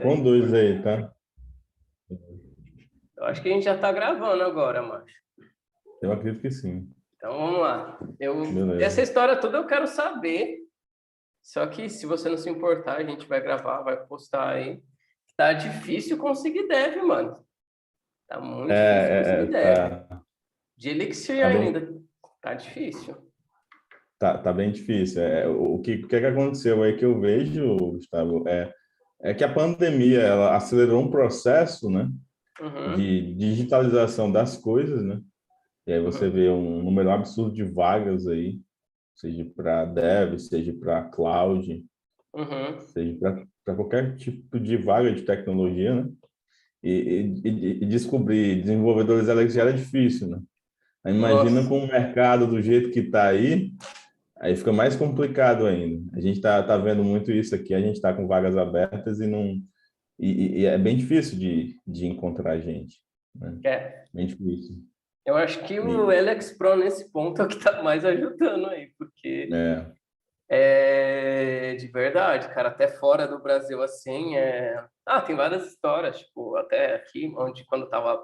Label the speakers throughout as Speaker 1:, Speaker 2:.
Speaker 1: Com dois aí, tá?
Speaker 2: Eu acho que a gente já tá gravando agora, macho.
Speaker 1: Eu acredito que sim.
Speaker 2: Então vamos lá. Essa
Speaker 1: Beleza.
Speaker 2: história toda eu quero saber. Só que se você não se importar, a gente vai gravar, vai postar aí. Tá difícil conseguir dev, mano. Tá muito difícil conseguir dev.
Speaker 1: Tá,
Speaker 2: De Elixir
Speaker 1: tá bem,
Speaker 2: ainda. Tá difícil.
Speaker 1: tá bem difícil. O que aconteceu aí que eu vejo, Gustavo, é que a pandemia ela acelerou um processo, né,
Speaker 2: Uhum,
Speaker 1: de digitalização das coisas, né? E aí você
Speaker 2: uhum,
Speaker 1: vê um número absurdo de vagas aí, seja para dev, seja para cloud,
Speaker 2: uhum.
Speaker 1: seja para qualquer tipo de vaga de tecnologia, né? E descobrir desenvolvedores Alex já era difícil, né? Aí imagina
Speaker 2: Nossa.
Speaker 1: com o mercado do jeito que está aí fica mais complicado ainda. A gente tá vendo muito isso aqui, a gente está com vagas abertas e não e é bem difícil de encontrar gente, né?
Speaker 2: É.
Speaker 1: Bem difícil.
Speaker 2: Eu acho que o
Speaker 1: E,
Speaker 2: Alex Pro nesse ponto é o que tá mais ajudando aí, porque
Speaker 1: é,
Speaker 2: é de verdade, cara, até fora do Brasil, assim, tem várias histórias, tipo, até aqui, onde quando eu tava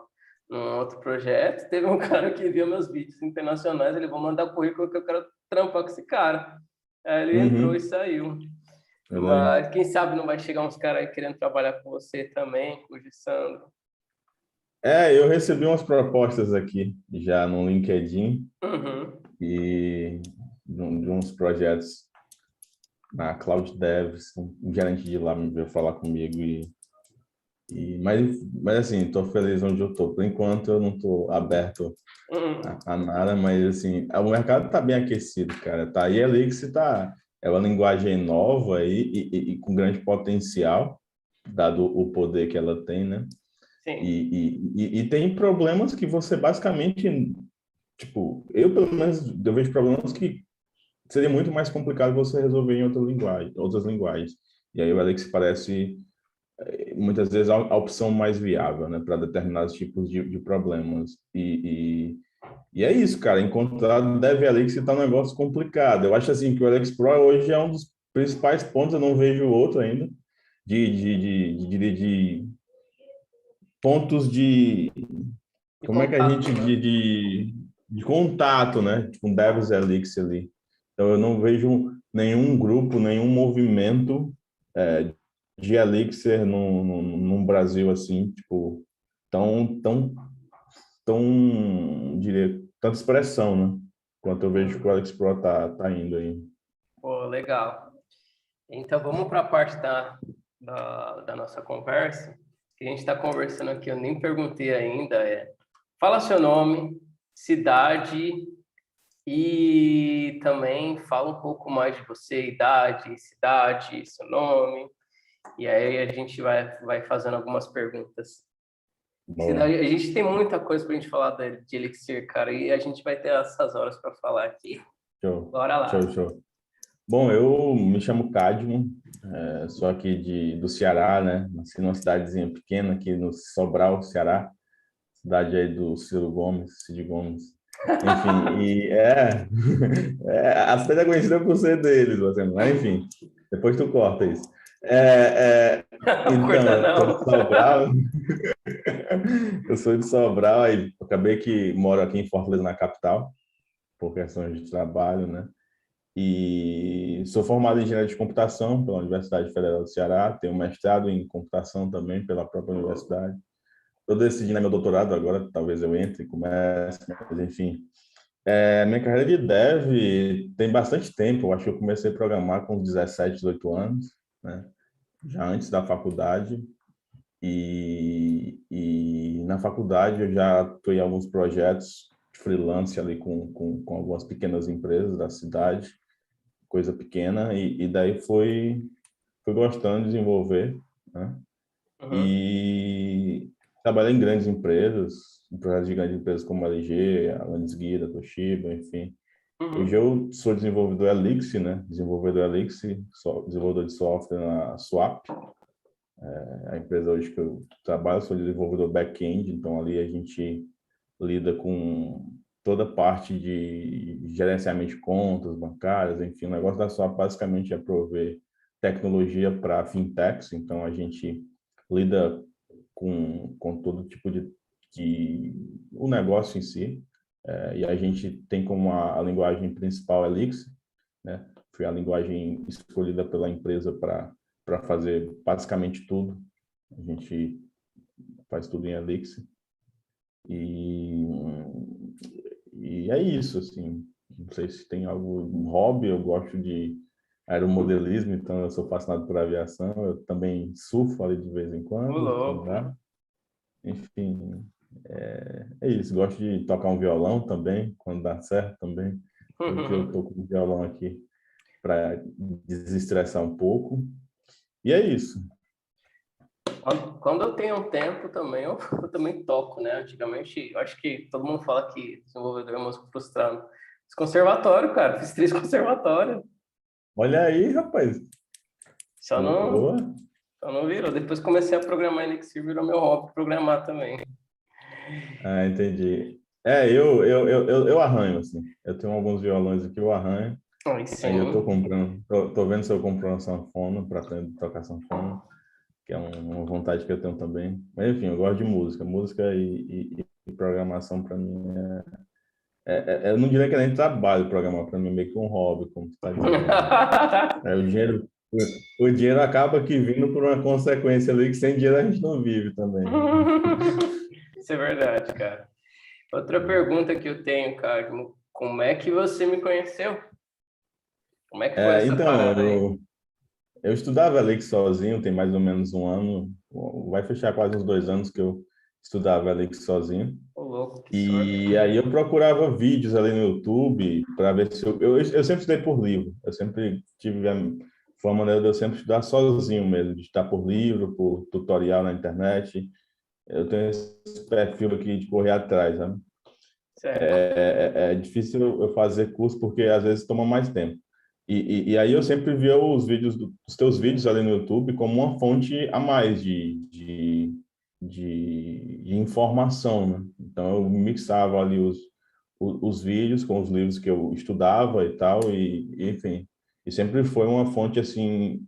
Speaker 2: num outro projeto, teve um cara que via meus vídeos internacionais, ele, vou mandar currículo que eu quero trampar com esse cara. Aí ele entrou e
Speaker 1: uhum,
Speaker 2: saiu.
Speaker 1: verdade.
Speaker 2: Mas quem sabe não vai chegar uns caras aí querendo trabalhar com você também, com o Gissandro.
Speaker 1: Eu recebi umas propostas aqui já no LinkedIn
Speaker 2: Uhum.
Speaker 1: e de uns projetos na Cloud Devs, um gerente de lá me veio falar comigo mas assim, estou feliz onde eu estou. Por enquanto, eu não estou aberto
Speaker 2: Uhum.
Speaker 1: a nada, mas assim, o mercado está bem aquecido, cara. Tá aí ali que se tá, é uma linguagem nova aí e com grande potencial, dado o poder que ela tem, né?
Speaker 2: Sim.
Speaker 1: E tem problemas que você basicamente, tipo, eu pelo menos eu vejo problemas que seria muito mais complicado você resolver em outra linguagem, outras linguagens. E aí o Alex parece muitas vezes a opção mais viável, né, para determinados tipos de problemas. E é isso, cara. Encontrar Dev Alex está um negócio complicado. Eu acho assim que o Alex Pro hoje é um dos principais pontos. Eu não vejo outro ainda de pontos de
Speaker 2: De
Speaker 1: como é que a
Speaker 2: contato,
Speaker 1: gente
Speaker 2: né?
Speaker 1: de contato, né, com Devs Elix ali. Então eu não vejo nenhum grupo, nenhum movimento de Elixir no Brasil assim, tipo, diria, tanta expressão, né? Quanto eu vejo que o
Speaker 2: Uhum.
Speaker 1: Alex Pro tá indo aí.
Speaker 2: Pô, legal. Então vamos para a parte da nossa conversa. Que a gente está conversando aqui, eu nem perguntei ainda. Fala seu nome, cidade e também fala um pouco mais de você, idade, cidade, seu nome. E aí a gente vai fazendo algumas perguntas.
Speaker 1: Boa.
Speaker 2: A gente tem muita coisa para a gente falar de Elixir, cara, e a gente vai ter essas horas para falar aqui.
Speaker 1: Show.
Speaker 2: Bora
Speaker 1: Show,
Speaker 2: lá.
Speaker 1: show. Bom, eu me chamo Cadmo, sou aqui do Ceará, né? Nasci numa cidadezinha pequena aqui no Sobral, Ceará. Cidade aí do Ciro Gomes, Cid Gomes. Enfim, a cidade é conhecida por ser deles, você, mas enfim, depois tu corta isso. Então,
Speaker 2: Corta
Speaker 1: eu sou de
Speaker 2: não.
Speaker 1: Sobral, eu sou de Sobral, aí acabei que moro aqui em Fortaleza, na capital, por questões de trabalho, né? E sou formado em engenharia de computação pela Universidade Federal do Ceará, tenho mestrado em computação também pela própria universidade. Estou decidindo meu doutorado agora, talvez eu entre e comece, mas enfim. Minha carreira de dev tem bastante tempo, eu acho que eu comecei a programar com 17, 18 anos, né? Já antes da faculdade. E na faculdade eu já estou em alguns projetos de freelance ali com algumas pequenas empresas da cidade, coisa pequena, e daí fui gostando de desenvolver, né?
Speaker 2: Uhum,
Speaker 1: E trabalhei em grandes empresas, em projetos de grandes empresas como a LG, a Landesguida, Toshiba, enfim. Hoje
Speaker 2: uhum,
Speaker 1: eu sou desenvolvedor Elixir, né? Desenvolvedor Elixir, desenvolvedor de software na Swap, a empresa hoje que eu trabalho, sou desenvolvedor back-end, então ali a gente lida com toda a parte de gerenciamento de contas bancárias, enfim, o negócio da Swap basicamente é prover tecnologia para fintechs, então a gente lida com todo tipo de o negócio em si. E a gente tem como a linguagem principal Elixir, né? Foi a linguagem escolhida pela empresa para fazer basicamente tudo. A gente faz tudo em Elixir. E, e é isso, assim. Não sei se tem algo, um hobby, eu gosto de aeromodelismo, então eu sou fascinado por aviação, eu também surfo ali de vez em
Speaker 2: Ô,
Speaker 1: quando, quando
Speaker 2: louco.
Speaker 1: dá. Enfim, é isso. Gosto de tocar um violão também, quando dá certo também. Hoje eu estou com o violão aqui para desestressar um pouco. E é isso.
Speaker 2: Quando eu tenho um tempo também, eu também toco, né? Antigamente, eu acho que todo mundo fala que desenvolvedor é músico frustrado. Fiz conservatório, cara. Fiz 3 conservatórios.
Speaker 1: Olha aí, rapaz.
Speaker 2: Só não,
Speaker 1: Boa.
Speaker 2: só não virou. Depois comecei a programar Elixir, virou meu hobby programar também.
Speaker 1: Ah, entendi. Eu arranho, assim. Eu tenho alguns violões aqui, eu arranho.
Speaker 2: Aí
Speaker 1: Aí eu tô
Speaker 2: sim.
Speaker 1: comprando, tô vendo se eu compro uma sanfona para aprender a tocar sanfona, que é uma vontade que eu tenho também. Mas enfim, eu gosto de música. Música e programação para mim eu não diria que é nem trabalho programar, para mim é meio que um hobby, como tu está dizendo aí. O dinheiro, o dinheiro acaba que vindo por uma consequência ali que sem dinheiro a gente não vive também.
Speaker 2: Isso é verdade, cara. Outra pergunta que eu tenho, cara, como é que você me conheceu? Como é que foi essa
Speaker 1: Então,
Speaker 2: parada aí?
Speaker 1: eu estudava Elix sozinho, tem mais ou menos um ano, vai fechar quase uns 2 anos que eu estudava Elix sozinho.
Speaker 2: Ô, louco, que sorte.
Speaker 1: E aí eu procurava vídeos ali no YouTube para ver se eu sempre estudei por livro. Eu sempre tive foi uma maneira de eu sempre estudar sozinho mesmo, de estudar por livro, por tutorial na internet. Eu tenho esse perfil aqui de correr atrás, sabe?
Speaker 2: Certo.
Speaker 1: É difícil eu fazer curso porque às vezes toma mais tempo. E aí eu sempre via os vídeos, os teus vídeos ali no YouTube como uma fonte a mais de informação, né? Então eu mixava ali os vídeos com os livros que eu estudava e tal, enfim. E sempre foi uma fonte assim.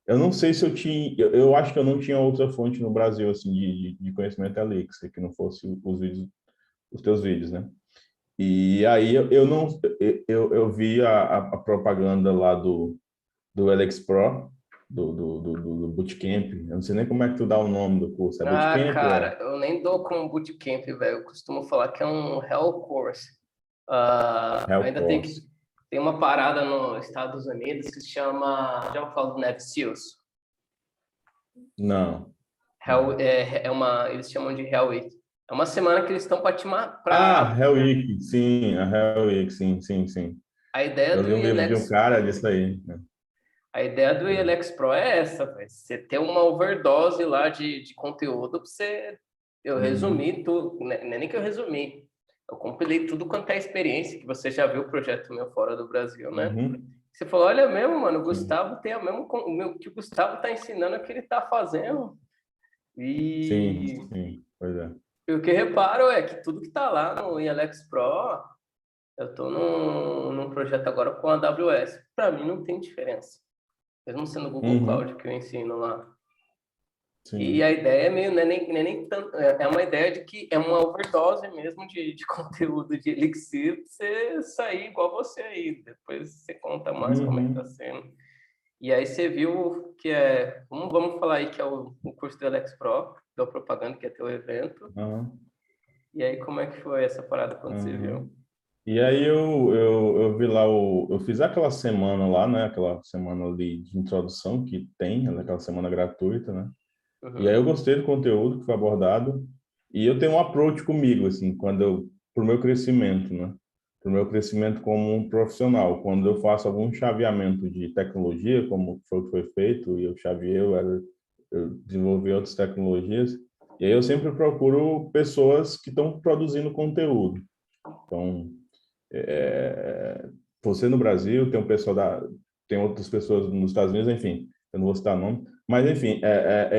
Speaker 1: Eu não sei se eu tinha. Eu acho que eu não tinha outra fonte no Brasil assim de conhecimento Elixir que não fosse os vídeos, os teus vídeos, né? E aí eu não eu vi a propaganda lá do Alex Pro, do Bootcamp. Eu não sei nem como é que tu dá o nome do curso. É
Speaker 2: Ah,
Speaker 1: Bootcamp ou é
Speaker 2: cara, eu nem dou como bootcamp, velho. Eu costumo falar que é um hell course. Ah,
Speaker 1: Hell
Speaker 2: ainda tem
Speaker 1: Course?
Speaker 2: tem uma parada nos Estados Unidos que se chama, já vou falar do Navy SEALs.
Speaker 1: Não,
Speaker 2: Hell,
Speaker 1: não.
Speaker 2: eles chamam de Hell Week. É uma semana que eles estão
Speaker 1: Ah, Hell Week, sim, a Hell Week, sim, sim, sim.
Speaker 2: a ideia
Speaker 1: Eu
Speaker 2: do
Speaker 1: li um livro de um
Speaker 2: IELEX,
Speaker 1: cara disso aí, né?
Speaker 2: a ideia do
Speaker 1: Pois é.
Speaker 2: IELEX Pro é essa, velho. Você ter uma overdose lá de conteúdo para você. Eu
Speaker 1: Uhum,
Speaker 2: resumi tudo, não é nem que eu resumi. Eu compilei tudo quanto é experiência, que você já viu o projeto meu fora do Brasil, né?
Speaker 1: uhum,
Speaker 2: Você falou, olha mesmo, mano, o
Speaker 1: sim,
Speaker 2: Gustavo tem a mesmo, o que o Gustavo tá ensinando é o que ele tá fazendo.
Speaker 1: sim,
Speaker 2: E
Speaker 1: sim, pois é.
Speaker 2: o que eu reparo é que tudo que tá lá no IELEX Pro, eu tô num projeto agora com a AWS. Para mim não tem diferença. Mesmo sendo o Google Cloud
Speaker 1: Uhum,
Speaker 2: que eu ensino lá. E a
Speaker 1: sim.
Speaker 2: ideia é meio, não é nem tanto, é uma ideia de que é uma overdose mesmo de conteúdo de Elixir pra você sair igual você aí. Depois você conta mais como é que tá
Speaker 1: Uhum,
Speaker 2: sendo. E aí você viu que vamos falar aí que é o curso do Alex Pro, da propaganda que é teu evento.
Speaker 1: uhum,
Speaker 2: E aí como é que foi essa parada quando você viu?
Speaker 1: uhum. E aí eu vi lá eu fiz aquela semana lá, né? Aquela semana ali de introdução que tem, aquela semana gratuita, né? E aí eu
Speaker 2: Uhum.
Speaker 1: gostei do conteúdo que foi abordado e eu tenho um approach comigo, assim, pro meu crescimento, né? Pro meu crescimento como um profissional. Quando eu faço algum chaveamento de tecnologia, como foi o que foi feito, e eu chaveei, eu desenvolvi outras tecnologias, e aí eu sempre procuro pessoas que estão produzindo conteúdo. Então, você no Brasil, tem outras pessoas nos Estados Unidos, enfim, eu não vou citar nome, mas enfim,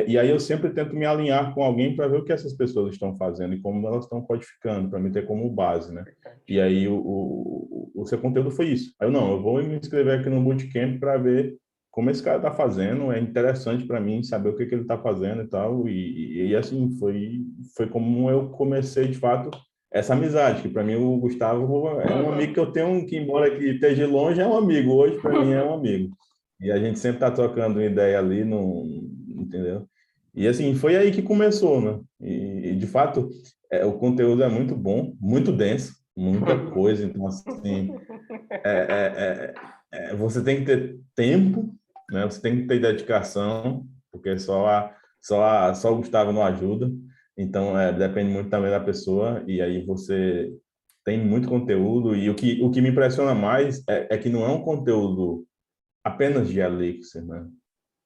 Speaker 1: e aí eu sempre tento me alinhar com alguém para ver o que essas pessoas estão fazendo e como elas estão codificando, para me ter como base, né? E aí o seu conteúdo foi isso. Aí eu não, eu vou me inscrever aqui no Bootcamp para ver como esse cara está fazendo, é interessante para mim saber o que ele está fazendo e tal. E assim, foi como eu comecei, de fato, essa amizade, que para mim o Gustavo é um amigo que eu tenho, que embora que esteja longe, é um amigo. Hoje, para mim, é um amigo. E a gente sempre está trocando ideia ali, no, entendeu? E assim, foi aí que começou, né? E de fato, o conteúdo é muito bom, muito denso, muita coisa. Então, assim, é, você tem que ter tempo, né? Você tem que ter dedicação, porque só o Gustavo não ajuda. Então, depende muito também da pessoa. E aí você tem muito conteúdo. E o que me impressiona mais é que não é um conteúdo apenas de Elixir, né?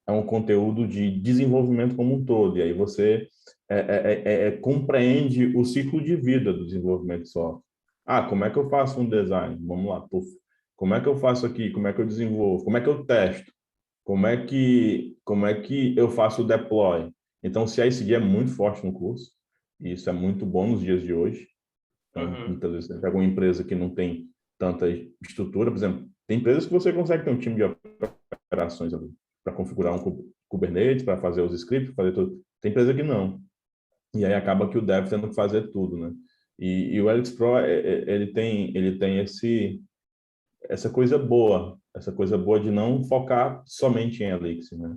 Speaker 1: É um conteúdo de desenvolvimento como um todo. E aí você compreende o ciclo de vida do desenvolvimento de software. Ah, como é que eu faço um design? Vamos lá, puf. Como é que eu faço aqui? Como é que eu desenvolvo? Como é que eu testo? Como é que eu faço o deploy? Então, o CI/CD é muito forte no curso, e isso é muito bom nos dias de hoje. Então,
Speaker 2: Uhum.
Speaker 1: muitas vezes você pega uma empresa que não tem tanta estrutura, por exemplo, tem empresas que você consegue ter um time de operações ali para configurar um Kubernetes, para fazer os scripts, fazer tudo. Tem empresa que não. E aí acaba que o dev tendo que fazer tudo, né? E o Elix Pro, ele tem essa coisa boa de não focar somente em Elixir, né?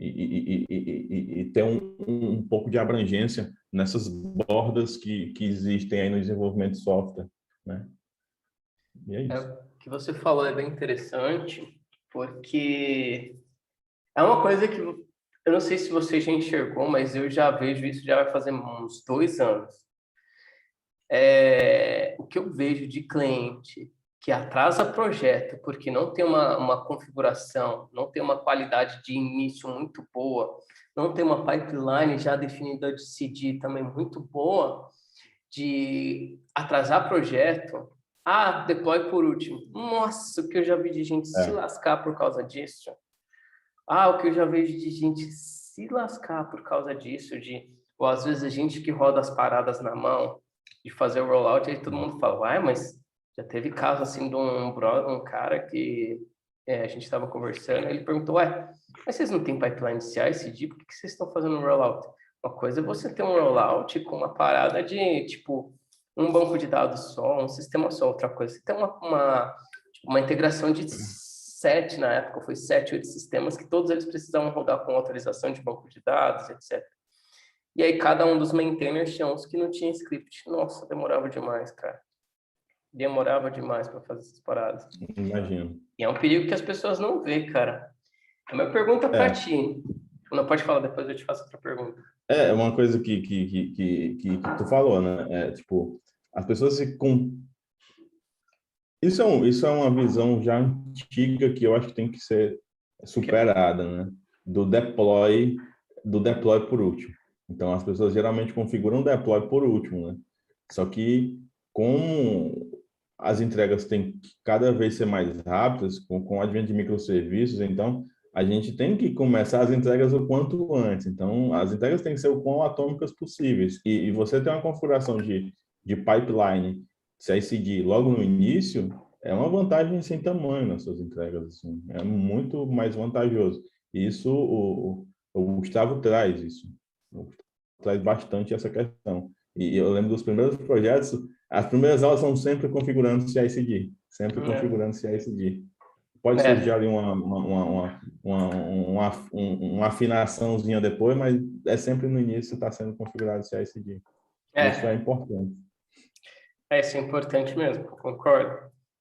Speaker 1: E ter um pouco de abrangência nessas bordas que existem aí no desenvolvimento de software, né? E é isso.
Speaker 2: O que você falou é bem interessante, porque é uma coisa que eu não sei se você já enxergou, mas eu já vejo isso já vai fazer uns 2 anos. O que eu vejo de cliente que atrasa projeto porque não tem uma configuração, não tem uma qualidade de início muito boa, não tem uma pipeline já definida de CD também muito boa, de atrasar projeto. Ah, deploy por último. Nossa, o que eu já vi de gente se
Speaker 1: É,
Speaker 2: lascar por causa disso. Ah, o que eu já vejo de gente se lascar por causa disso, ou às vezes a gente que roda as paradas na mão, de fazer o rollout, aí todo mundo fala, uai, mas já teve caso assim de um cara que a gente estava conversando, ele perguntou, ué, mas vocês não têm pipeline CI/CD, por que vocês estão fazendo um rollout? Uma coisa é você ter um rollout com uma parada de, tipo, um banco de dados só, um sistema só, outra coisa. Você tem uma integração de sete, na época, foi 7, 8 sistemas que todos eles precisavam rodar com autorização de banco de dados, etc. E aí cada um dos maintainers tinha uns que não tinha script. Nossa, demorava demais, cara. Demorava demais para fazer essas paradas.
Speaker 1: imagino.
Speaker 2: E é um perigo que as pessoas não vê, cara. A minha pergunta para
Speaker 1: É,
Speaker 2: ti. Não pode falar, depois eu te faço outra pergunta.
Speaker 1: uma coisa que tu falou, né? Tipo, as pessoas se isso é uma visão já antiga que eu acho que tem que ser superada, né? Do deploy, do deploy por último. Então, as pessoas geralmente configuram o deploy por último, né? Só que, como as entregas têm que cada vez ser mais rápidas, com o advento de microserviços, então, a gente tem que começar as entregas o quanto antes. Então, as entregas têm que ser o quão atômicas possíveis. E você tem uma configuração de pipeline CI/CD logo no início, é uma vantagem sem tamanho nas suas entregas. Assim. É muito mais vantajoso. E isso, o Gustavo traz isso. O Gustavo traz bastante essa questão. E eu lembro dos primeiros projetos, as primeiras aulas são sempre configurando CI/CD. Sempre configurando CI/CD. Pode surgir
Speaker 2: É,
Speaker 1: ali uma afinaçãozinha depois, mas é sempre no início está sendo configurado CI/CD. Isso é
Speaker 2: é,
Speaker 1: importante.
Speaker 2: isso é importante mesmo, concordo.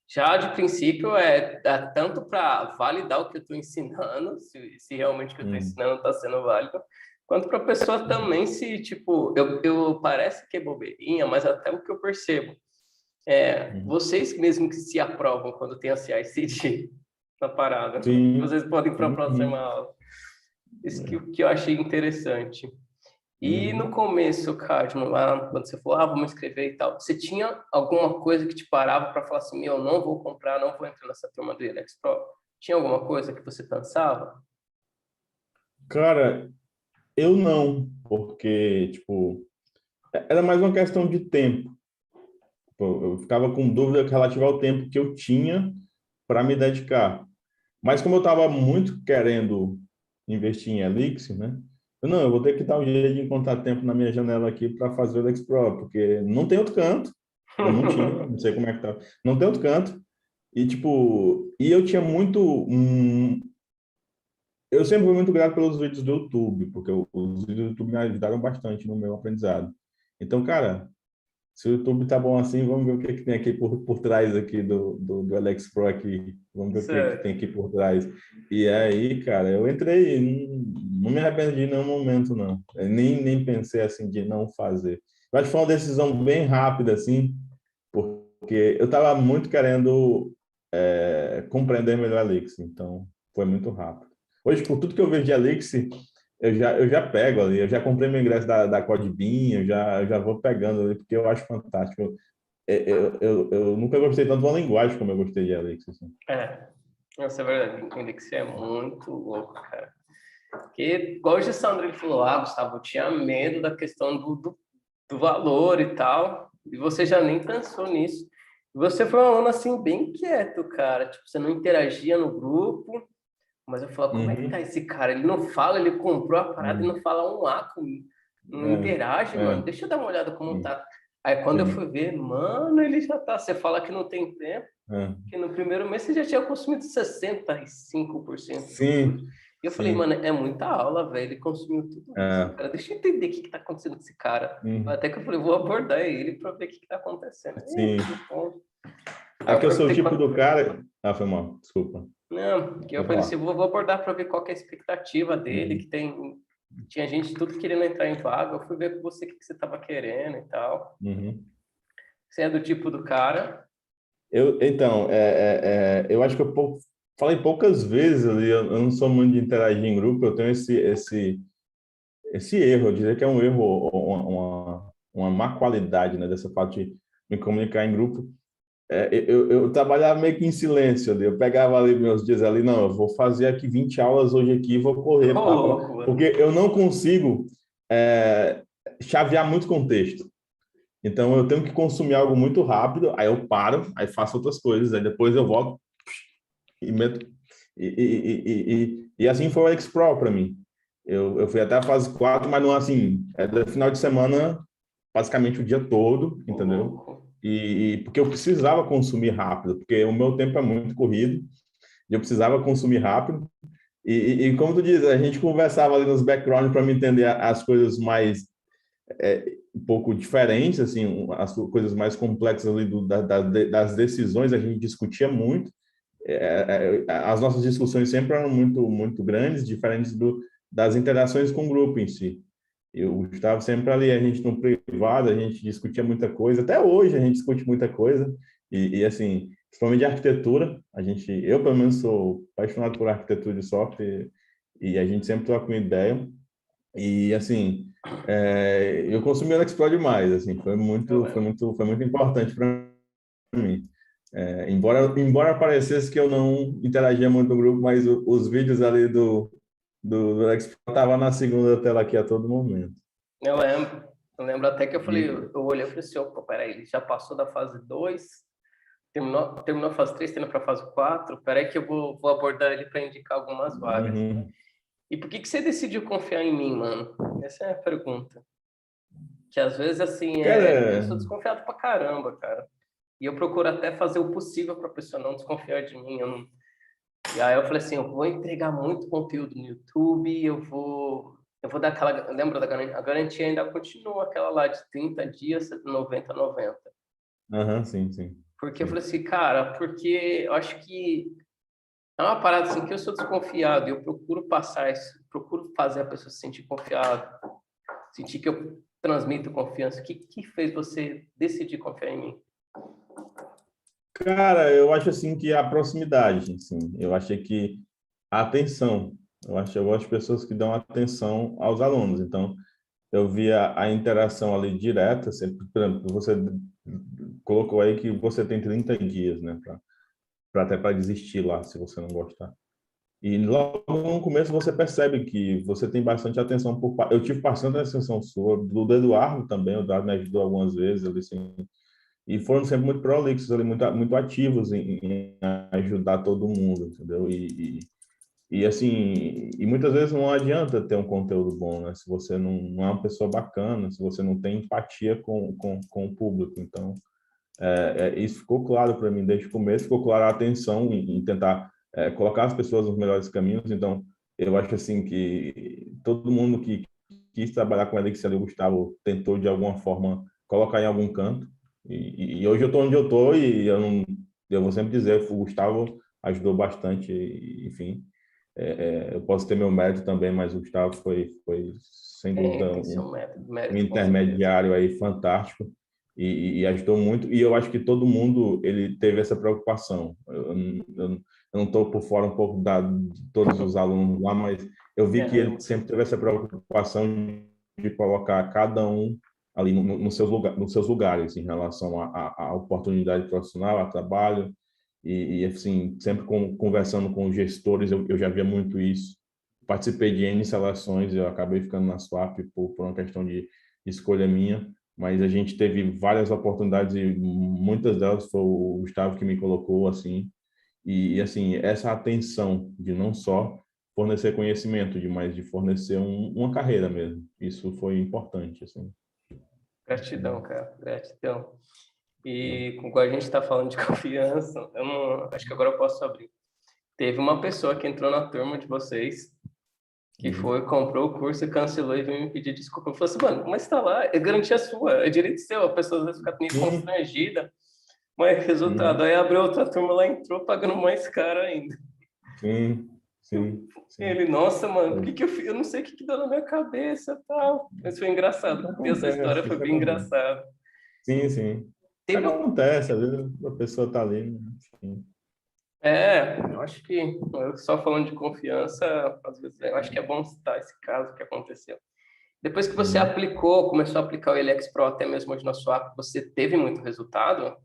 Speaker 2: Já de princípio é tanto para validar o que eu estou ensinando, se realmente o que eu estou
Speaker 1: Hum.
Speaker 2: ensinando está sendo válido, quanto para a pessoa também se, tipo, eu parece que é bobeirinha, mas até o que eu percebo.
Speaker 1: Uhum.
Speaker 2: Vocês mesmo que se aprovam quando tem a CI/CD na parada,
Speaker 1: Sim.
Speaker 2: vocês podem ir para a próxima
Speaker 1: Uhum.
Speaker 2: aula. Isso que eu achei interessante. E no
Speaker 1: Uhum.
Speaker 2: começo, Cadmo, lá quando você falou, vamos escrever e tal, você tinha alguma coisa que te parava para falar assim, meu, não vou comprar, não vou entrar nessa turma do Elex Pro? Tinha alguma coisa que você pensava?
Speaker 1: Cara, eu não, porque, tipo, era mais uma questão de tempo. Pô, eu ficava com dúvida relativa ao tempo que eu tinha para me dedicar. Mas como eu estava muito querendo investir em Elixir, né? Eu vou ter que dar um jeito de encontrar tempo na minha janela aqui para fazer o Elixir Pro, porque não tem outro canto. Eu não tinha, não sei como é que tá. Não tem outro canto. E, tipo, eu tinha muito. Eu sempre fui muito grato pelos vídeos do YouTube, porque os vídeos do YouTube me ajudaram bastante no meu aprendizado. Então, cara, se o YouTube tá bom assim, vamos ver o que que tem aqui por trás aqui do Alex Pro aqui. Vamos ver o que que
Speaker 2: Certo.
Speaker 1: tem aqui por trás. E aí, cara, eu entrei, não me arrependi em nenhum momento, não. Eu nem pensei assim de não fazer. Eu acho que foi uma decisão bem rápida, assim, porque eu estava muito querendo compreender melhor a Elixir, então foi muito rápido. Hoje, por tudo que eu vejo de Elixir, eu já pego ali, eu já comprei meu ingresso da Codebin, eu já vou pegando ali, porque eu acho fantástico. Eu nunca gostei tanto de uma linguagem como eu gostei de Elixir. Assim.
Speaker 2: É, nossa, é verdade. O Elixir é muito louco, cara. Porque, igual o Gessandro, ele falou, Gustavo, eu tinha medo da questão do valor e tal, e você já nem pensou nisso. E você foi um aluno, assim, bem quieto, cara. Tipo, você não interagia no grupo, mas eu falava, como é que tá
Speaker 1: Uhum,
Speaker 2: esse cara? Ele não fala, ele comprou a parada e
Speaker 1: uhum,
Speaker 2: não fala um A comigo. Não interage, mano.
Speaker 1: é,
Speaker 2: Deixa eu dar uma olhada como
Speaker 1: sim,
Speaker 2: tá. Aí, quando eu fui
Speaker 1: sim,
Speaker 2: ver, mano, ele já tá. Você fala que não tem tempo,
Speaker 1: é,
Speaker 2: que no primeiro mês você já tinha consumido 65% do curso.
Speaker 1: sim,
Speaker 2: E eu falei,
Speaker 1: sim,
Speaker 2: mano, é muita aula, velho. Ele consumiu tudo isso,
Speaker 1: é,
Speaker 2: cara. Deixa eu entender o que tá acontecendo com esse cara.
Speaker 1: uhum,
Speaker 2: Até que eu falei, vou abordar ele pra ver o que tá acontecendo. Aí,
Speaker 1: sim.
Speaker 2: bom. Aí
Speaker 1: É
Speaker 2: eu
Speaker 1: que eu sou o
Speaker 2: perguntei
Speaker 1: tipo do cara. Ah, foi mal, desculpa.
Speaker 2: não, que eu
Speaker 1: Vou
Speaker 2: falei assim,
Speaker 1: falar.
Speaker 2: vou abordar para ver qual que é a expectativa dele, que
Speaker 1: Uhum.
Speaker 2: tinha gente tudo querendo entrar em vaga, eu fui ver com você o que você estava querendo e tal.
Speaker 1: Uhum.
Speaker 2: Você é do tipo do cara.
Speaker 1: Então, eu acho que falei poucas vezes ali, eu não sou muito de interagir em grupo, eu tenho esse erro, eu diria que é um erro, uma má qualidade, né, dessa parte de me comunicar em grupo. Eu trabalhava meio que em silêncio ali, eu pegava ali meus dias ali, não, eu vou fazer aqui 20 aulas hoje aqui, vou correr,
Speaker 2: Ô, louco,
Speaker 1: porque
Speaker 2: mano.
Speaker 1: eu não consigo chavear muito contexto. Então, eu tenho que consumir algo muito rápido, aí eu paro, aí faço outras coisas, aí depois eu volto e meto. E assim foi o X-Pro para mim. Eu fui até a fase 4, mas não assim, do final de semana, basicamente o dia todo,
Speaker 2: Ô,
Speaker 1: entendeu?
Speaker 2: louco.
Speaker 1: Porque eu precisava consumir rápido, porque o meu tempo é muito corrido, e eu precisava consumir rápido. E como tu diz, a gente conversava ali nos backgrounds para me entender as coisas mais um pouco diferentes, assim, as coisas mais complexas ali das decisões, a gente discutia muito. As nossas discussões sempre eram muito grandes, diferentes das interações com o grupo em si. Eu estava sempre ali, a gente no privado, a gente discutia muita coisa, até hoje a gente discute muita coisa, assim, principalmente de arquitetura, eu pelo menos sou apaixonado por arquitetura de software, e a gente sempre troca uma ideia, e assim, eu consumi o Explore demais, assim, foi
Speaker 2: Eu
Speaker 1: muito, foi
Speaker 2: lembro.
Speaker 1: muito, foi muito importante para mim. Embora parecesse que eu não interagia muito no grupo, mas os vídeos ali do Explore estavam na segunda tela aqui a todo momento.
Speaker 2: Eu lembro. Eu lembro até que eu falei,
Speaker 1: E,
Speaker 2: eu olhei e falei assim, opa, peraí, ele já passou da fase 2, terminou a fase 3, tá indo para a fase 4, peraí que eu vou abordar ele para indicar algumas vagas.
Speaker 1: uhum.
Speaker 2: E por que você decidiu confiar em mim, mano? Essa é a pergunta. Que às vezes, assim, eu
Speaker 1: Cara,
Speaker 2: sou desconfiado pra caramba, cara. E eu procuro até fazer o possível pra pessoa não desconfiar de mim. E aí eu falei assim, eu vou entregar muito conteúdo no YouTube, eu vou dar aquela, lembra da garantia? A garantia ainda continua aquela lá de 30 dias, 90.
Speaker 1: sim, sim,
Speaker 2: Porque eu falei
Speaker 1: sim.
Speaker 2: assim, cara, porque eu acho que é uma parada assim que eu sou desconfiado, e eu procuro passar isso, procuro fazer a pessoa se sentir confiada, sentir que eu transmito confiança. O que fez você decidir confiar em mim?
Speaker 1: Cara, eu acho assim que a proximidade, assim, eu achei que a atenção, eu gosto de pessoas que dão atenção aos alunos, então eu via a interação ali direta, sempre, por exemplo, você colocou aí que você tem 30 dias, né, até para desistir lá, se você não gostar. E logo no começo você percebe que você tem bastante atenção eu tive bastante atenção sua, do Eduardo também, o Eduardo me ajudou algumas vezes, ali, assim, e foram sempre muito prolixos, ali, muito ativos em ajudar todo mundo, entendeu? E assim, e muitas vezes não adianta ter um conteúdo bom, né? Se você não é uma pessoa bacana, se você não tem empatia com o público. Então, isso ficou claro para mim desde o começo, ficou claro a atenção em tentar colocar as pessoas nos melhores caminhos. Então, eu acho assim que todo mundo que quis trabalhar com a Elixir ali, o Gustavo tentou de alguma forma colocar em algum canto. E hoje eu estou onde eu estou e eu vou sempre dizer, o Gustavo ajudou bastante, enfim. Eu posso ter meu mérito também, mas o Gustavo foi sem dúvida
Speaker 2: Tem seu
Speaker 1: um
Speaker 2: mérito, com certeza.
Speaker 1: intermediário aí fantástico e ajudou muito. E eu acho que todo mundo ele teve essa preocupação. Eu não estou por fora um pouco de todos os alunos lá, mas eu vi que ele sempre teve essa preocupação de colocar cada um ali nos seus lugares em relação à oportunidade profissional, a trabalho assim sempre conversando com os gestores eu já via muito isso. Participei de N seleções, eu acabei ficando na Swap por uma questão de escolha minha, mas a gente teve várias oportunidades e muitas delas foi o Gustavo que me colocou assim. E assim, essa atenção de não só fornecer conhecimento, mas de fornecer uma carreira mesmo. Isso foi importante, assim.
Speaker 2: Gratidão, cara, gratidão. E como a gente está falando de confiança, eu não, acho que agora eu posso abrir. Teve uma pessoa que entrou na turma de vocês, que foi, comprou o curso e cancelou e veio me pedir desculpa. Eu falei assim, mano, mas está lá, é garantia sua, é direito seu. A pessoa às vezes fica meio
Speaker 1: Sim,
Speaker 2: constrangida, mas resultado,
Speaker 1: uhum,
Speaker 2: aí abriu outra turma, lá entrou pagando mais caro ainda.
Speaker 1: sim, sim, sim.
Speaker 2: Ele, nossa, mano, por que que eu fiz? Eu não sei o que que deu na minha cabeça e tal. Mas foi engraçado. Essa história
Speaker 1: Acontece,
Speaker 2: foi
Speaker 1: isso
Speaker 2: bem
Speaker 1: acontece.
Speaker 2: engraçada.
Speaker 1: Sim, sim.
Speaker 2: Teve,
Speaker 1: Acontece, às vezes a pessoa está ali, né? Enfim.
Speaker 2: eu acho que eu só falando de confiança, às vezes eu acho que é bom citar esse caso que aconteceu. Depois que você
Speaker 1: Uhum.
Speaker 2: aplicou, começou a aplicar o LX Pro até mesmo hoje na sua app, você teve muito resultado?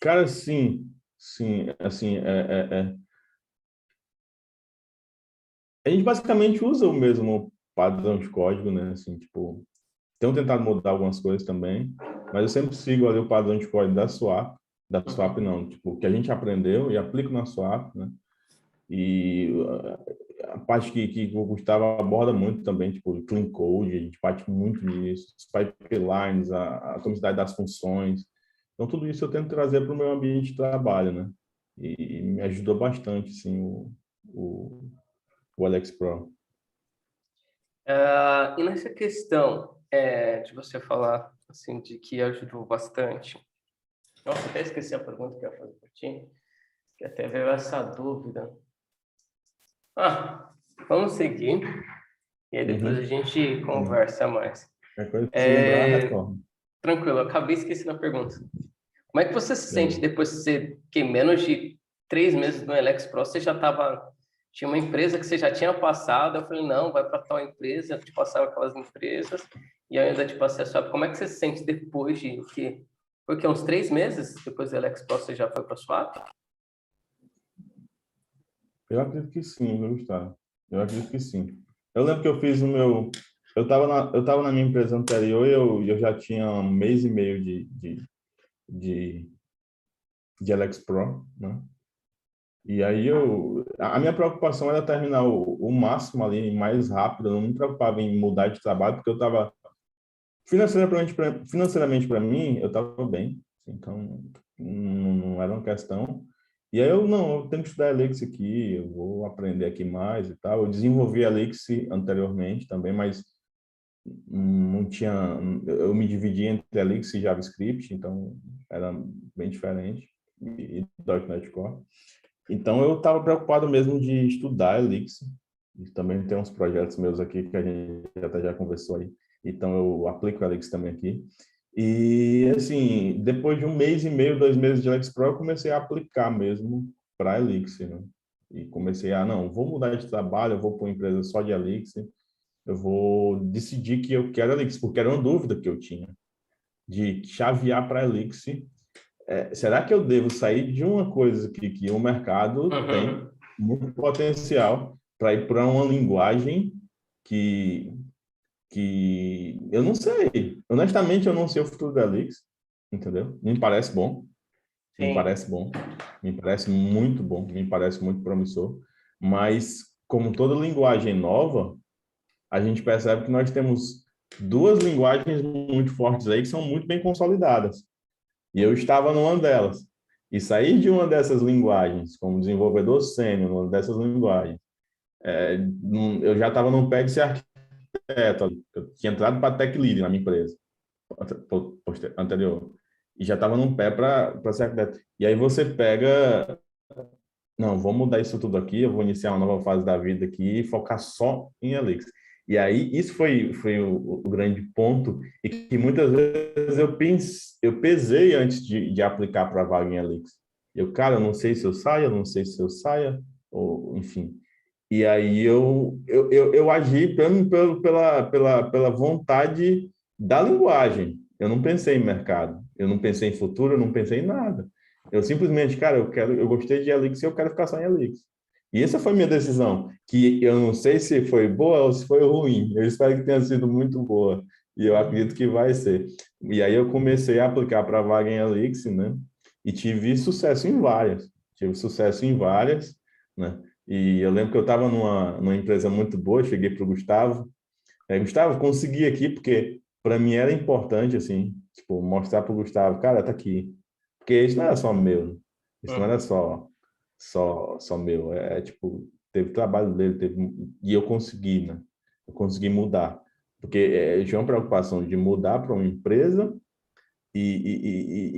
Speaker 1: Cara, sim, sim, assim, a gente basicamente usa o mesmo padrão de código, né? Assim, tipo, tenho tentado mudar algumas coisas também, mas eu sempre sigo ali o padrão de código da Swap
Speaker 2: Uhum.
Speaker 1: não, tipo, que a gente aprendeu e aplico na Swap, né? E a parte que o Gustavo aborda muito também, tipo, clean code, a gente bate muito nisso, os pipelines, a atomicidade das funções. Então, tudo isso eu tento trazer para o meu ambiente de trabalho, né? E me ajudou bastante, sim, o, o Alex Pro.
Speaker 2: E nessa questão de você falar assim de que ajudou bastante, nossa, até esqueci a pergunta que eu ia fazer para ti, que até veio essa dúvida. Ah, vamos seguir e aí depois a
Speaker 1: Uhum.
Speaker 2: gente
Speaker 1: Sim.
Speaker 2: conversa mais.
Speaker 1: Qualquer coisa que se lembrar,
Speaker 2: É,
Speaker 1: retorno.
Speaker 2: tranquilo, eu acabei esquecendo a pergunta. Como é que você se sente
Speaker 1: Beleza.
Speaker 2: depois de você, que menos de 3 meses no Elex Pro, você já estava, tinha uma empresa que você já tinha passado, eu falei, não, vai para tal empresa, eu te passava aquelas empresas, e eu ainda te passei a sua. Como é que você se sente depois de que, foi que uns 3 meses depois do Elex Pro você já foi para a Swap?
Speaker 1: Eu acredito que sim, viu, Gustavo? Eu acredito que sim. Eu lembro que eu fiz o meu. Eu tava na minha empresa anterior e eu já tinha um mês e meio de, de Alex Pro, né? E aí a minha preocupação era terminar o máximo ali, mais rápido. Eu não me preocupava em mudar de trabalho, porque eu estava financeiramente para mim, eu estava bem. Então, não era uma questão. E aí não, eu tenho que estudar Elixir aqui, eu vou aprender aqui mais e tal. Eu desenvolvi Elixir anteriormente também, mas não tinha, eu me dividi entre Elixir e JavaScript, então era bem diferente, e .NET Core. Então eu estava preocupado mesmo de estudar Elixir, e também tem uns projetos meus aqui que a gente até já conversou aí, então eu aplico Elixir também aqui. E assim, depois de um mês e meio, 2 meses de Elixir Pro, eu comecei a aplicar mesmo para Elixir, né? E comecei não, vou mudar de trabalho, eu vou para uma empresa só de Elixir, eu vou decidir que eu quero Elixir, porque era uma dúvida que eu tinha, de chavear para Elixir. Será que eu devo sair de uma coisa que o mercado tem
Speaker 2: Uhum.
Speaker 1: muito potencial para ir para uma linguagem que, que eu não sei. Honestamente, eu não sei o futuro da Elixir. entendeu? Me parece bom, me
Speaker 2: Sim.
Speaker 1: parece bom, me parece muito bom, me parece muito promissor, mas como toda linguagem nova, a gente percebe que nós temos duas linguagens muito fortes aí que são muito bem consolidadas. E eu estava numa delas. E sair de uma dessas linguagens, como desenvolvedor sênior, numa dessas linguagens, eu já estava no pé de ser arquiteto. Eu tinha entrado para Tech Lead na minha empresa anterior. E já estava no pé para ser arquiteto. E aí você pega, não, vou mudar isso tudo aqui, eu vou iniciar uma nova fase da vida aqui e focar só em Elix. E aí, isso foi o grande ponto, e que muitas vezes eu pesei antes de aplicar para a vaga em Elix. Cara, eu não sei se eu saio, eu não sei se eu saia, ou enfim. E aí eu agi pela vontade da linguagem. Eu não pensei em mercado, eu não pensei em futuro, eu não pensei em nada. Eu simplesmente, cara, eu gostei de Elix e eu quero ficar só em Elix. E essa foi minha decisão, que eu não sei se foi boa ou se foi ruim. Eu espero que tenha sido muito boa. E eu acredito que vai ser. E aí eu comecei a aplicar para a vaga em Elix, né? E tive sucesso em várias. Tive sucesso em várias, né? E eu lembro que eu estava numa empresa muito boa, cheguei para o Gustavo. Gustavo, consegui aqui, porque para mim era importante, assim, tipo, mostrar para o Gustavo, cara, tá aqui. Porque isso não era só meu, né? Isso não era
Speaker 2: Uhum.
Speaker 1: só meu. Tipo, teve trabalho dele, e eu consegui, né? Eu consegui mudar. Porque eu tinha uma preocupação de mudar para uma empresa,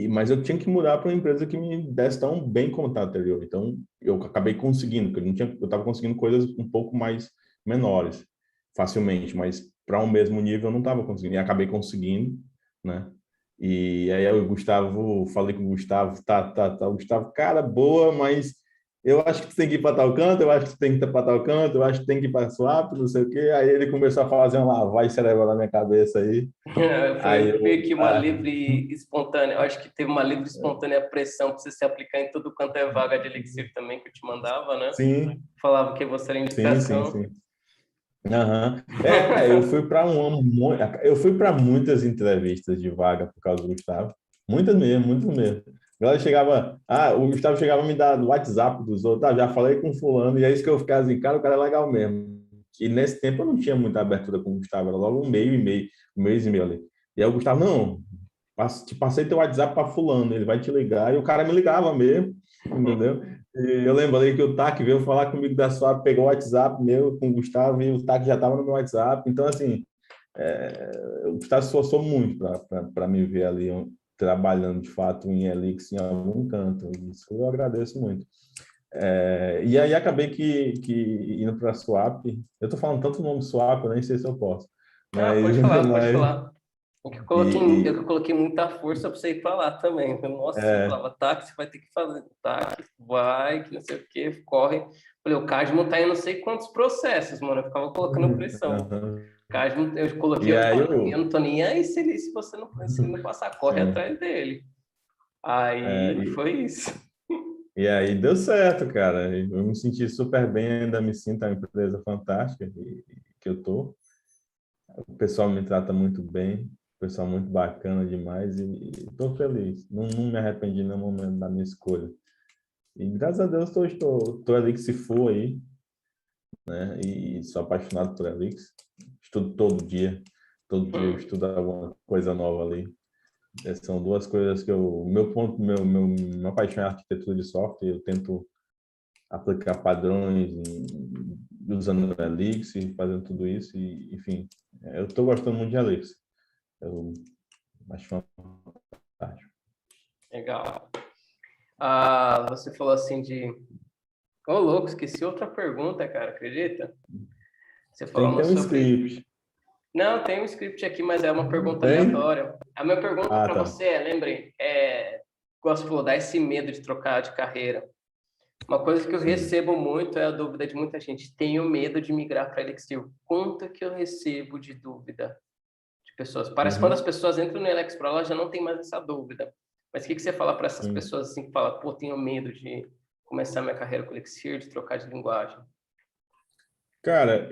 Speaker 1: mas eu tinha que mudar para uma empresa que me desse tão bem como a anterior. Então, eu acabei conseguindo, porque eu estava conseguindo coisas um pouco mais menores, facilmente, mas para um mesmo nível eu não estava conseguindo. E acabei conseguindo, né? E aí o Gustavo, falei com o Gustavo, tá. O Gustavo, cara, boa, mas eu acho que tu tem que ir para tal canto, eu acho que tu tem que ir para tal canto, eu acho que tem que ir para Swap, não sei o quê. Aí ele começou a fazer uma lavagem cerebral na minha cabeça aí. Aí
Speaker 2: Foi
Speaker 1: eu,
Speaker 2: meio que uma livre espontânea. Eu acho que teve uma livre espontânea pressão para você se aplicar em tudo quanto é vaga de Elixir também que eu te mandava, né?
Speaker 1: sim,
Speaker 2: Falava que você era indicação.
Speaker 1: sim. Aham. Eu fui para muitas entrevistas de vaga por causa do Gustavo. Muitas mesmo. Ela chegava, o Gustavo chegava a me dar no WhatsApp dos outros, já falei com fulano, e é isso que eu ficava assim, cara, o cara é legal mesmo. E nesse tempo eu não tinha muita abertura com o Gustavo, era logo um mês e meio ali. E aí o Gustavo, não, te passei teu WhatsApp para fulano, ele vai te ligar, e o cara me ligava mesmo, entendeu? E eu lembrei que o TAC veio falar comigo da sua, pegou o WhatsApp meu com o Gustavo e o TAC já estava no meu WhatsApp. Então, assim, o Gustavo se esforçou muito para me ver ali trabalhando de fato em Elix em algum canto. Isso eu agradeço muito. E aí acabei que indo para a Swap. Eu estou falando tanto o nome Swap, eu nem sei se eu posso.
Speaker 2: Ah,
Speaker 1: Mas,
Speaker 2: pode falar, pode
Speaker 1: mas
Speaker 2: falar. Eu que
Speaker 1: e,
Speaker 2: coloquei muita força para você ir para lá também. Nossa, eu
Speaker 1: é,
Speaker 2: falava, tá, que você vai ter que fazer, tá, que vai, que não sei o que, corre. Falei, o Cadmo tá em não sei quantos processos, mano. Eu ficava colocando pressão.
Speaker 1: aham.
Speaker 2: Cadmo, eu coloquei,
Speaker 1: E aí
Speaker 2: eu não tô nem aí se você não, se ele não passar, corre
Speaker 1: é,
Speaker 2: atrás dele.
Speaker 1: é,
Speaker 2: Aí
Speaker 1: e,
Speaker 2: foi isso.
Speaker 1: E aí deu certo, cara. Eu me senti super bem, ainda me sinto uma empresa fantástica que eu tô. O pessoal me trata muito bem, o pessoal muito bacana demais e estou feliz. Não me arrependi no momento da minha escolha. E graças a Deus tô ali que se for aí, né? E sou apaixonado por Elix. Estudo todo dia eu estudo alguma coisa nova ali. São duas coisas que minha paixão é a arquitetura de software. Eu tento aplicar padrões usando o Elix e fazendo tudo isso. E, enfim, eu estou gostando muito de Elix. Eu acho fantástico.
Speaker 2: Legal. Você falou assim de. Ô, louco, esqueci outra pergunta, cara, acredita? Você
Speaker 1: Tem que ter
Speaker 2: falando
Speaker 1: um
Speaker 2: sobre.
Speaker 1: script.
Speaker 2: Não, tem um script aqui, mas é uma pergunta
Speaker 1: Tem?
Speaker 2: aleatória. A minha pergunta
Speaker 1: Ah,
Speaker 2: para
Speaker 1: tá.
Speaker 2: você lembrei, igual você falou, dá esse medo de trocar de carreira. Uma coisa que eu
Speaker 1: Sim.
Speaker 2: recebo muito é a dúvida de muita gente. Tenho medo de migrar para Elixir. Quanto que eu recebo de dúvida de pessoas? Parece que quando as
Speaker 1: Uhum.
Speaker 2: pessoas entram no Elix Pro, elas já não tem mais essa dúvida. Mas o que você fala para essas
Speaker 1: Sim.
Speaker 2: pessoas assim que falam, pô, tenho medo de começar minha carreira com Elixir, de trocar de linguagem?
Speaker 1: Cara,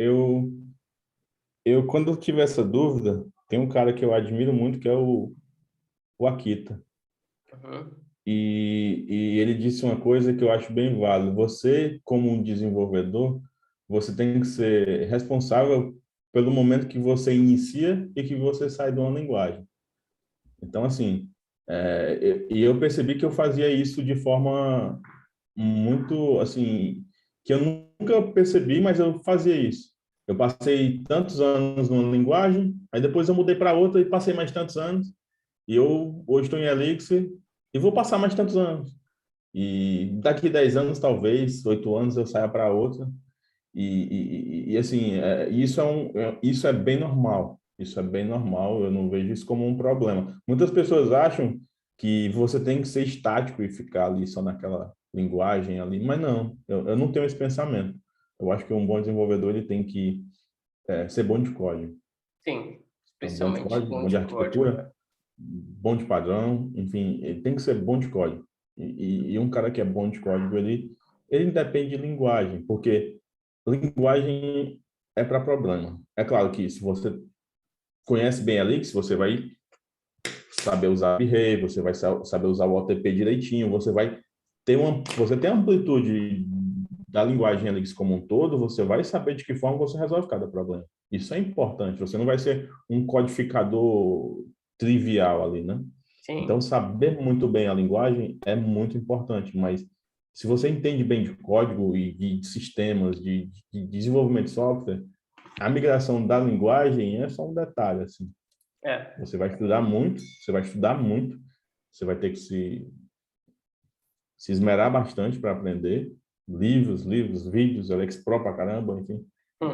Speaker 1: quando eu tive essa dúvida, tem um cara que eu admiro muito que é o Akita.
Speaker 2: Uhum.
Speaker 1: E ele disse uma coisa que eu acho bem válida. Você, como um desenvolvedor, você tem que ser responsável pelo momento que você inicia e que você sai de uma linguagem. Então, assim, e eu percebi que eu fazia isso de forma muito, assim, que eu nunca percebi, mas eu fazia isso. Eu passei tantos anos numa linguagem, aí depois eu mudei para outra e passei mais tantos anos. E eu hoje estou em Elixir e vou passar mais tantos anos. E daqui 10 anos, talvez, 8 anos, eu saia para outra. Assim, isso é bem normal. Isso é bem normal. Eu não vejo isso como um problema. Muitas pessoas acham que você tem que ser estático e ficar ali só naquela linguagem ali, mas não. Eu não tenho esse pensamento. Eu acho que um bom desenvolvedor ele tem que ser bom de código.
Speaker 2: Sim,
Speaker 1: Então, bom de
Speaker 2: especialmente
Speaker 1: código,
Speaker 2: bom
Speaker 1: bom de
Speaker 2: de código,
Speaker 1: arquitetura,
Speaker 2: né?
Speaker 1: bom de padrão, enfim, ele tem que ser bom de código. E um cara que é bom de código, ele depende de linguagem, porque linguagem é para problema. É claro que se você conhece bem a Elixir, você vai saber usar o array, você vai saber usar o OTP direitinho, você tem amplitude da linguagem Elixir como um todo, você vai saber de que forma você resolve cada problema. Isso é importante. Você não vai ser um codificador trivial ali, né? Então,
Speaker 2: Sim,
Speaker 1: saber muito bem a linguagem é muito importante, mas se você entende bem de código e de sistemas, de desenvolvimento de software, a migração da linguagem é só um detalhe, assim.
Speaker 2: é,
Speaker 1: Você vai estudar muito, você vai estudar muito, você vai ter que se esmerar bastante para aprender, livros, vídeos, Alex Pro pra caramba, enfim.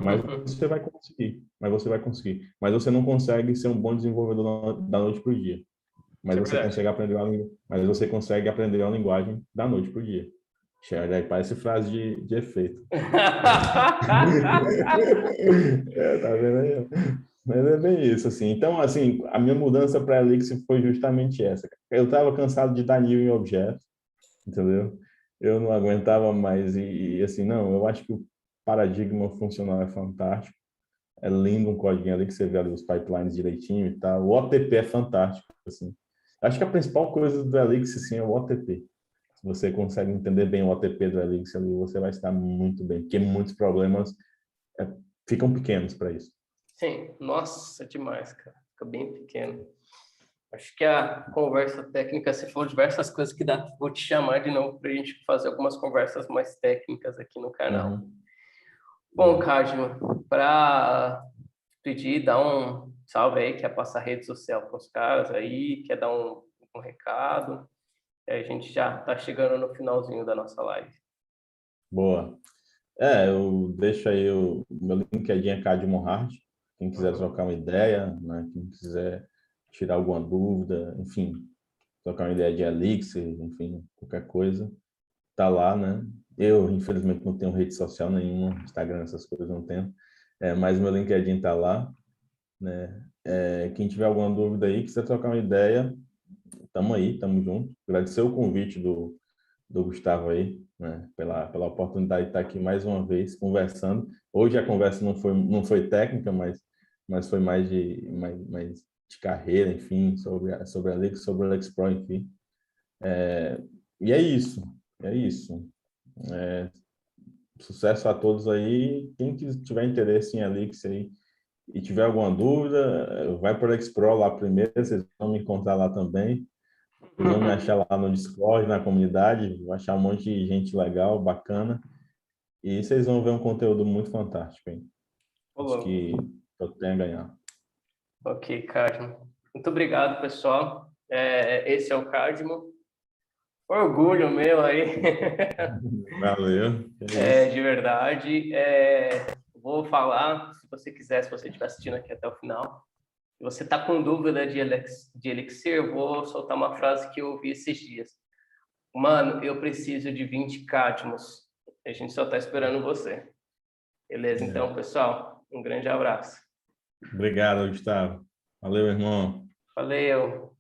Speaker 1: Mas você vai conseguir, mas você vai conseguir. Mas você não consegue ser um bom desenvolvedor da noite para o dia.
Speaker 2: isso
Speaker 1: Mas
Speaker 2: é
Speaker 1: você
Speaker 2: verdade.
Speaker 1: consegue aprender mas você consegue aprender uma linguagem da noite para o dia. Parece frase de efeito. Tá vendo aí? Mas é bem isso, assim. Então, assim, a minha mudança para Elixir foi justamente essa. Eu estava cansado de dar new em objetos, entendeu? Eu não aguentava mais assim, não, eu acho que o paradigma funcional é fantástico. É lindo um código ali que você vê ali os pipelines direitinho e tal. O OTP é fantástico, assim. Acho que a principal coisa do Elixir, sim, é o OTP. Se você consegue entender bem o OTP do Elixir ali, você vai estar muito bem, porque muitos problemas é, ficam pequenos para isso.
Speaker 2: Sim, nossa, demais, cara. Fica bem pequeno. Acho que a conversa técnica, você falou diversas coisas que dá. Vou te chamar de novo para a gente fazer algumas conversas mais técnicas aqui no canal.
Speaker 1: Uhum.
Speaker 2: Bom,
Speaker 1: Boa.
Speaker 2: Cadmo, para pedir, dar um salve aí, quer passar rede social para os caras aí, quer dar um recado. A gente já está chegando no finalzinho da nossa live.
Speaker 1: Boa. Eu deixo aí o meu LinkedIn é Cadmo Hart. Quem quiser
Speaker 2: Uhum.
Speaker 1: trocar uma ideia, né? Quem quiser tirar alguma dúvida, enfim, trocar uma ideia de Elixir, enfim, qualquer coisa, tá lá, né? Eu, infelizmente, não tenho rede social nenhuma, Instagram, essas coisas não tenho, mas meu LinkedIn tá lá, né? Quem tiver alguma dúvida aí, quiser trocar uma ideia, tamo aí, tamo junto. Agradecer o convite do Gustavo aí, né? Pela oportunidade de estar aqui mais uma vez conversando. Hoje a conversa não foi técnica, mas foi mais de carreira, enfim, sobre a Alex, sobre o Alex Pro, enfim. E é isso, é isso. É, sucesso a todos aí. Quem tiver interesse em Alex aí e tiver alguma dúvida, vai para o Alex Pro lá primeiro, vocês vão me encontrar lá também. Vocês vão me achar lá no Discord, na comunidade, vão achar um monte de gente legal, bacana. E vocês vão ver um conteúdo muito fantástico, hein? Acho
Speaker 2: Falou.
Speaker 1: que eu tenho a ganhar.
Speaker 2: Ok, Cadmo. Muito obrigado, pessoal. Esse é o Cadmo. Orgulho meu aí.
Speaker 1: Valeu, é isso.
Speaker 2: De verdade. Vou falar, se você quiser, se você estiver assistindo aqui até o final. Se você está com dúvida de Elixir, eu vou soltar uma frase que eu ouvi esses dias. Mano, eu preciso de 20 Cadmos. A gente só está esperando você. Beleza, então,
Speaker 1: É.
Speaker 2: pessoal? Um grande abraço.
Speaker 1: Obrigado, Gustavo. Valeu, irmão.
Speaker 2: Valeu!